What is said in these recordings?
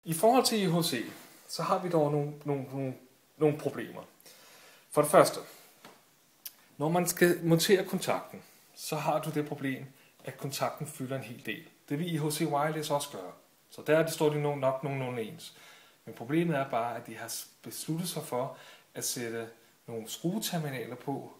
I forhold til IHC, så har vi dog nogle problemer. For det første, når man skal montere kontakten, så har du det problem, at kontakten fylder en hel del. Det vil IHC Wireless også gøre. Så der står de nok nogenlunde ens. Men problemet er bare, at de har besluttet sig for at sætte nogle skrueterminaler på,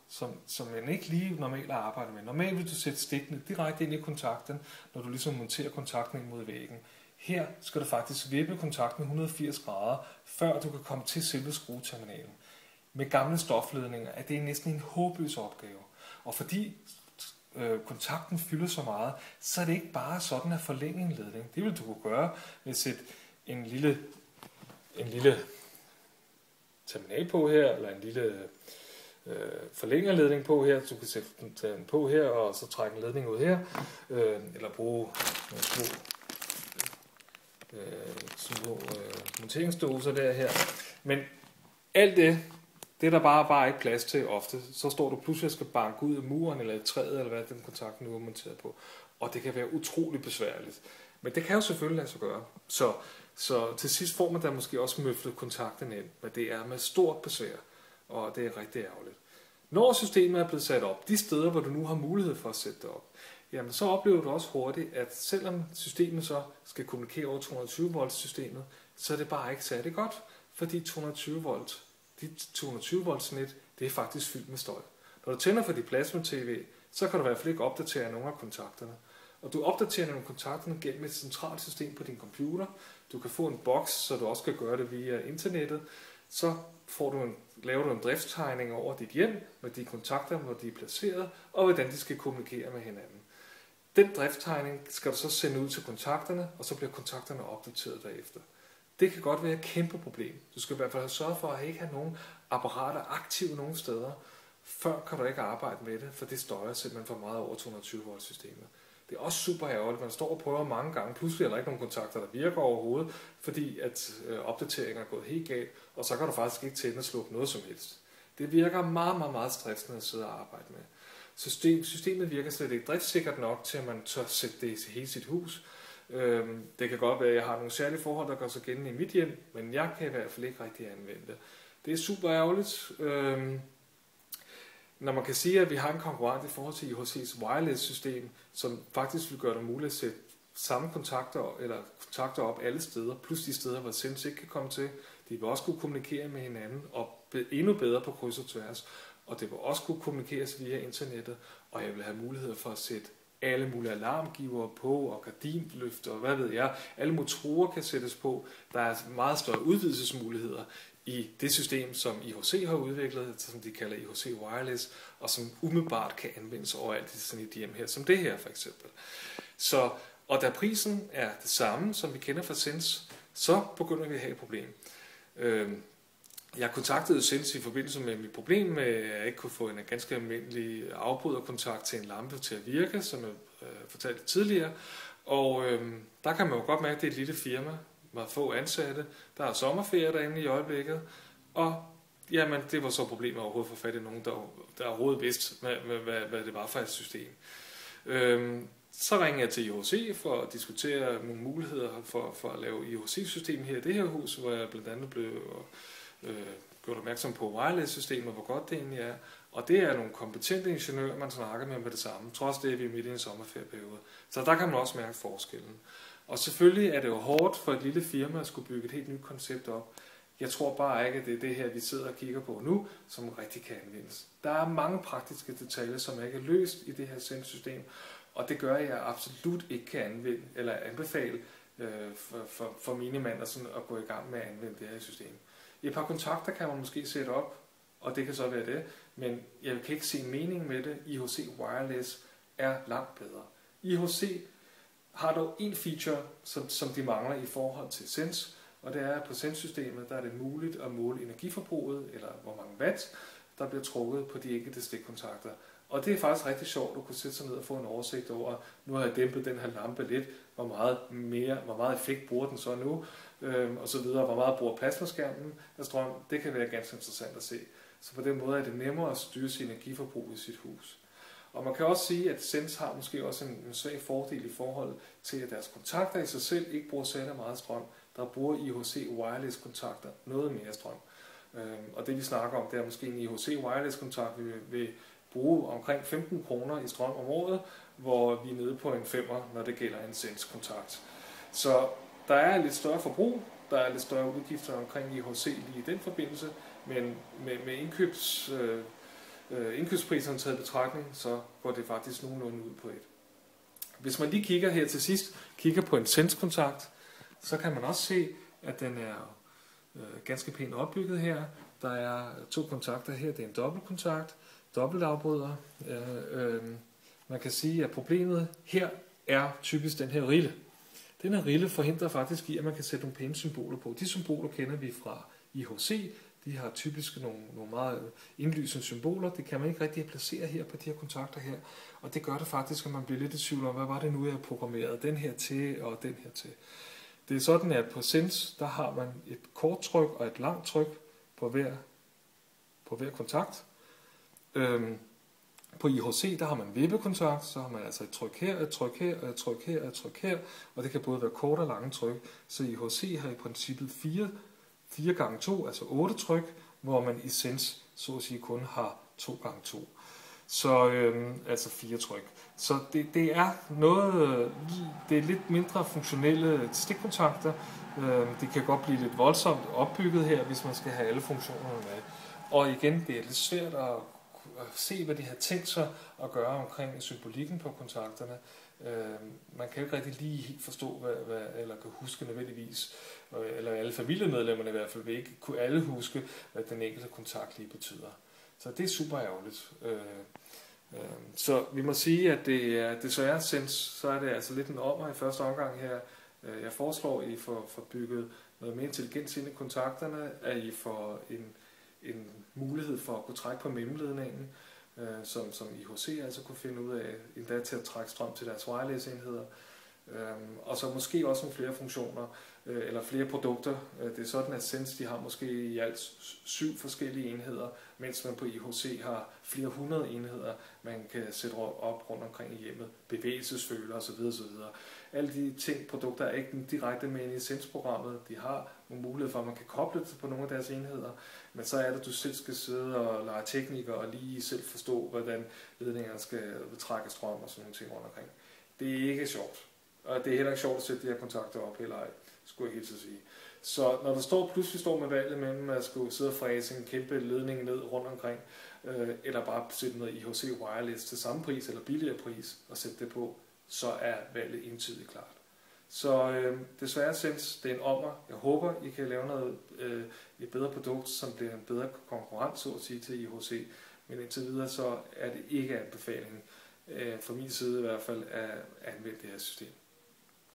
som man ikke lige normalt arbejder med. Normalt vil du sætte stikkene direkte ind i kontakten, når du ligesom monterer kontakten ind mod væggen. Her skal du faktisk vippe kontakten 180 grader, før du kan komme til selve skrueterminalen. Med gamle stofledninger er det næsten en håbløs opgave. Og fordi kontakten fylder så meget, så er det ikke bare sådan at forlænge en ledning. Det vil du kunne gøre ved at sætte en lille terminal på her, eller en lille forlængerledning på her. Du kan sætte den på her, og så trække en ledning ud her, eller bruge nogle små monteringsdåser der her. Men alt det er der bare ikke plads til ofte. Så står du pludselig og skal banke ud af muren, eller i træet, eller hvad den kontakt nu er monteret på. Og det kan være utrolig besværligt. Men det kan jo selvfølgelig lade sig gøre. Så til sidst får man da måske også møflet kontakten ind, men det er med stort besvær, og det er rigtig ærgerligt. Når systemet er blevet sat op, de steder, hvor du nu har mulighed for at sætte det op, jamen så oplever du også hurtigt, at selvom systemet så skal kommunikere over 220 volt systemet, så er det bare ikke særlig godt, fordi 220 volts net, det er faktisk fyldt med støj. Når du tænder for dit plasma-tv, så kan du i hvert fald ikke opdatere nogle af kontakterne. Og du opdaterer nogle kontakterne gennem et centralt system på din computer. Du kan få en boks, så du også kan gøre det via internettet. Så laver du en driftstegning over dit hjem med de kontakter, hvor de er placeret, og hvordan de skal kommunikere med hinanden. Den driftstegning skal du så sende ud til kontakterne, og så bliver kontakterne opdateret derefter. Det kan godt være et kæmpe problem. Du skal i hvert fald sørge for at ikke have nogen apparater aktive nogen steder. Før kan du ikke arbejde med det, for det støjer simpelthen for meget over 220 volt systemet. Det er også super ærgerligt. Man står og prøver mange gange. Pludselig er der ikke nogen kontakter, der virker overhovedet, fordi at opdateringen er gået helt galt, og så kan du faktisk ikke tænde og slukke noget som helst. Det virker meget, meget, meget stressende at sidde og arbejde med. Systemet virker slet ikke driftssikkert nok til, at man tør sætte det i hele sit hus. Det kan godt være, at jeg har nogle særlige forhold, der gør sig gældende i mit hjem, men jeg kan i hvert fald ikke rigtig anvende det. Det er super ærgerligt. Når man kan sige, at vi har en konkurrent i forhold til IHC's wireless-system, som faktisk vil gøre det muligt at sætte samme kontakter op alle steder, plus de steder, hvor Sense ikke kan komme til. De vil også kunne kommunikere med hinanden og endnu bedre på kryds og tværs. Og det vil også kunne kommunikeres via internettet, og jeg vil have mulighed for at sætte alle mulige alarmgivere på, og gardinløfter, og hvad ved jeg. Alle motorer kan sættes på. Der er meget større udvidelsesmuligheder i det system, som IHC har udviklet, som de kalder IHC Wireless, og som umiddelbart kan anvendes overalt i sådan et hjem her, som det her for eksempel. Og da prisen er det samme, som vi kender fra Sense, så begynder vi at have et problem. Jeg kontaktede Sense i forbindelse med mit problem med, at jeg ikke kunne få en ganske almindelig afbryderkontakt til en lampe til at virke, som jeg fortalte tidligere. Og der kan man jo godt mærke, at det er et lille firma, med få ansatte. Der er sommerferie derinde i øjeblikket. Og jamen, det var så problemet overhovedet for fat i nogen, der overhovedet vidste, hvad det var for et system. Så ringede jeg til IHC for at diskutere nogle muligheder for at lave IHC-system her i det her hus, hvor jeg blandt andet blev gjort opmærksom på wireless-systemet, hvor godt det egentlig er. Og det er nogle kompetente ingeniører, man snakker med det samme, trods det, at vi er midt i en sommerferieperiode. Så der kan man også mærke forskellen. Og selvfølgelig er det jo hårdt for et lille firma at skulle bygge et helt nyt koncept op. Jeg tror bare ikke, at det er det her, vi sidder og kigger på nu, som rigtig kan anvendes. Der er mange praktiske detaljer, som ikke er løst i det her Sense-system, og det gør, at jeg absolut ikke kan anvende eller anbefale for mine mander sådan at gå i gang med at anvende det her system. Et par kontakter kan man måske sætte op, og det kan så være det, men jeg kan ikke se mening med det. IHC Wireless er langt bedre. IHC har dog en feature, som de mangler i forhold til Sense, og det er, at på Sense-systemet der er det muligt at måle energiforbruget, eller hvor mange watt, der bliver trukket på de enkelte stikkontakter. Og det er faktisk rigtig sjovt at kunne sætte sig ned og få en oversigt over, nu har jeg dæmpet den her lampe lidt, hvor meget effekt bruger den så nu, og så videre, hvor meget bruger plasmaskærmen af strøm. Det kan være ganske interessant at se. Så på den måde er det nemmere at styre sit energiforbrug i sit hus. Og man kan også sige, at Sense har måske også en svag fordel i forhold til, at deres kontakter i sig selv ikke bruger særlig meget strøm, der bruger IHC wireless kontakter noget mere strøm. Og det vi snakker om, det er måske en IHC wireless kontakt, vi vil bruge omkring 15 kroner i strøm om året, hvor vi er nede på en 5'er, når det gælder en Sense-kontakt. Så der er lidt større forbrug, der er lidt større udgifter omkring IHC lige i den forbindelse, men med indkøbspriserne taget i betragtning, så går det faktisk nogenlunde ud på et. Hvis man lige kigger her til sidst, kigger på en Sense-kontakt, så kan man også se, at den er ganske pænt opbygget her. Der er 2 kontakter her, det er en dobbeltkontakt, dobbeltafbryder. Man kan sige, at problemet her er typisk den her rille. Den her rille forhindrer faktisk i, at man kan sætte nogle pæne symboler på. De symboler kender vi fra IHC. De har typisk nogle meget indlysende symboler. Det kan man ikke rigtig placere her på de her kontakter her. Og det gør det faktisk, at man bliver lidt i tvivl om, hvad var det nu, jeg programmerede den her til og den her til. Det er sådan, at på Sense, der har man et kort tryk og et langt tryk på hver kontakt. På IHC, der har man vippekontakt, så har man altså et tryk her, et tryk her, et tryk her, et tryk her, og det kan både være kort og lange tryk. Så IHC har i princippet 4 gange 2, altså 8 tryk, hvor man i Sense, så at sige, kun har 2 gange 2. Så altså 4 tryk. Så det er lidt mindre funktionelle stikkontakter. Det kan godt blive lidt voldsomt opbygget her, hvis man skal have alle funktionerne med. Og igen, det er lidt svært at se, hvad de har tænkt sig at gøre omkring symbolikken på kontakterne. Man kan jo ikke rigtig lige helt forstå, eller kan huske nødvendigvis, eller alle familiemedlemmerne i hvert fald vil ikke kunne alle huske, hvad den enkelte kontakt lige betyder. Så det er super ærgerligt. Så vi må sige, at det er desværre Sense, så er det altså lidt en ommer i første omgang her. Jeg foreslår, at I får bygget noget mere intelligens ind i kontakterne, at I får en mulighed for at kunne trække på mellemledningen, som IHC altså kunne finde ud af, endda til at trække strøm til deres wireless-enheder. Og så måske også nogle flere funktioner, eller flere produkter. Det er sådan, at Sense de har måske i alt 7 forskellige enheder, mens man på IHC har flere hundrede enheder, man kan sætte op rundt omkring i hjemmet. Bevægelsesføler osv. osv. Alle de produkter er ikke direkte med i Sense-programmet. De har nogle muligheder for, at man kan koble det på nogle af deres enheder, men så er det, at du selv skal sidde og lege tekniker og lige selv forstå, hvordan ledningerne skal trække strøm og sådan nogle ting rundt omkring. Det er ikke sjovt. Og det er heller ikke sjovt at sætte de her kontakter op, heller ej, skulle jeg helt så sige. Så når du pludselig står med valget mellem at skulle sidde og fræse en kæmpe ledning ned rundt omkring, eller bare sætte noget IHC wireless til samme pris eller billigere pris og sætte det på, så er valget entydigt klart. Så desværre Sense, det er en ommer. Jeg håber, I kan lave et bedre produkt, som bliver en bedre konkurrent, så at sige, til IHC. Men indtil videre, så er det ikke anbefalingen, fra min side i hvert fald, at anvende det her system.